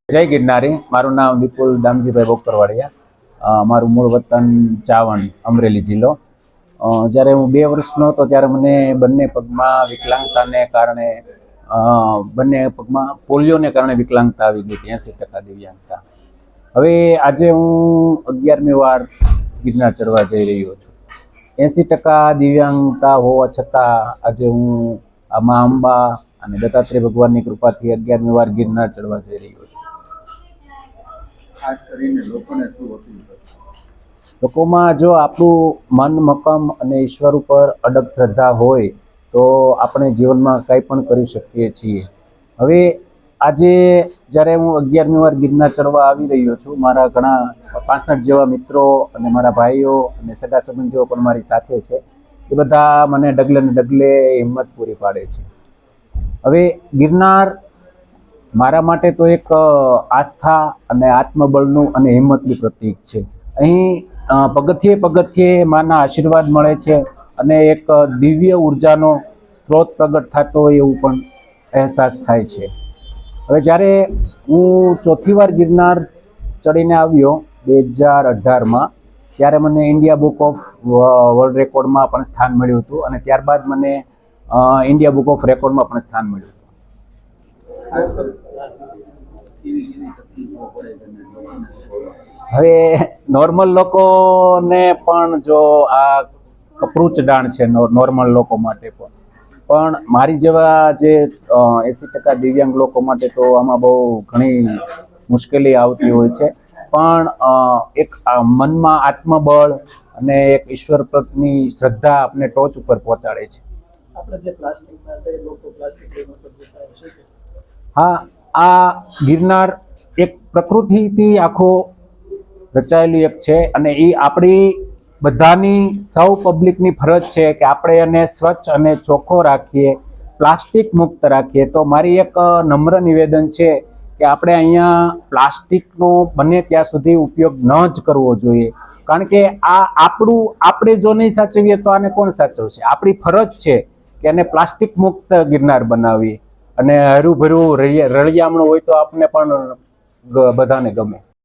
જય ગિરનારી। મારું નામ વિપુલ દામજીભાઈ બોકરવાડિયા। મારું મૂળ વતન ચાવણ, અમરેલી જિલ્લો। જ્યારે હું 2 વર્ષનો હતો ત્યારે મને બંને પગમાં વિકલાંગતાને કારણે બંને પગમાં પોલિયોને કારણે વિકલાંગતા આવી ગઈ હતી, 80% દિવ્યાંગતા। હવે આજે હું 11મી વાર ગિરનાર ચડવા જઈ રહ્યો છું। 80% દિવ્યાંગતા હોવા છતાં આજે હું આ મા અંબા અને દત્તાત્રેય ભગવાનની કૃપાથી 11મી વાર ગિરનાર ચડવા જઈ રહ્યો છું। ખાસ કરીને લોકોને શું અપીલ કરશો? લોકોમાં જો આપણું મન મક્કમ અને ઈશ્વર ઉપર અડગ શ્રદ્ધા હોય તો આપણે જીવનમાં કંઈ પણ કરી શકીએ છીએ। હવે આજે જ્યારે હું 11મી વાર ગિરનાર ચડવા આવી રહ્યો છું, મારા ઘણા 65 જેવા મિત્રો અને મારા ભાઈઓ અને સગા સંબંધીઓ પણ મારી સાથે છે। એ બધા મને ડગલે ને ડગલે હિંમત પૂરી પાડે છે। હવે ગિરનાર મારા માટે તો એક આસ્થા અને આત્મબળનું અને હિંમતનું પ્રતીક છે। અહીં પગથિયે પગથિયે માના આશીર્વાદ મળે છે અને એક દિવ્ય ઉર્જાનો સ્ત્રોત પ્રગટ થતો હોય એવું પણ અહેસાસ થાય છે। હવે જ્યારે હું 4થી વાર ગિરનાર ચડીને આવ્યો 2018માં, ત્યારે મને ઇન્ડિયા બુક ઓફ વર્લ્ડ રેકોર્ડમાં પણ સ્થાન મળ્યું હતું અને ત્યારબાદ મને ઇન્ડિયા બુક ઓફ રેકોર્ડમાં પણ સ્થાન મળ્યું હતું। હવે નોર્મલ લોકોને પણ જો આ કપરું ચઢાણ છે નોર્મલ લોકો માટે પણ મારી જેવા જે 80% દિવ્યાંગ લોકો માટે તો આમાં બહુ ઘણી મુશ્કેલી આવતી હોય છે। પણ એક મનમાં આત્મબળ અને એક ઈશ્વર પ્રત્યેની શ્રદ્ધા આપણે ટોચ ઉપર પહોંચાડે છે। હા, આ ગિરનાર એક પ્રકૃતિથી આખો રચાયેલી એક છે અને એ આપણી બધાની સૌ પબ્લિકની ફરજ છે કે આપણે એને સ્વચ્છ અને ચોખ્ખો રાખીએ, પ્લાસ્ટિક મુક્ત રાખીએ। તો મારી એક નમ્ર નિવેદન છે કે આપણે અહીંયા પ્લાસ્ટિકનો બને ત્યાં સુધી ઉપયોગ ન જ કરવો જોઈએ, કારણ કે આપણે જો નહીં સાચવીએ તો આને કોણ સાચવશે? આપણી ફરજ છે કે એને પ્લાસ્ટિક મુક્ત ગિરનાર બનાવીએ અને હર્યું ભર્યું રળિયામણું હોય તો આપણને પણ બધાને ગમે।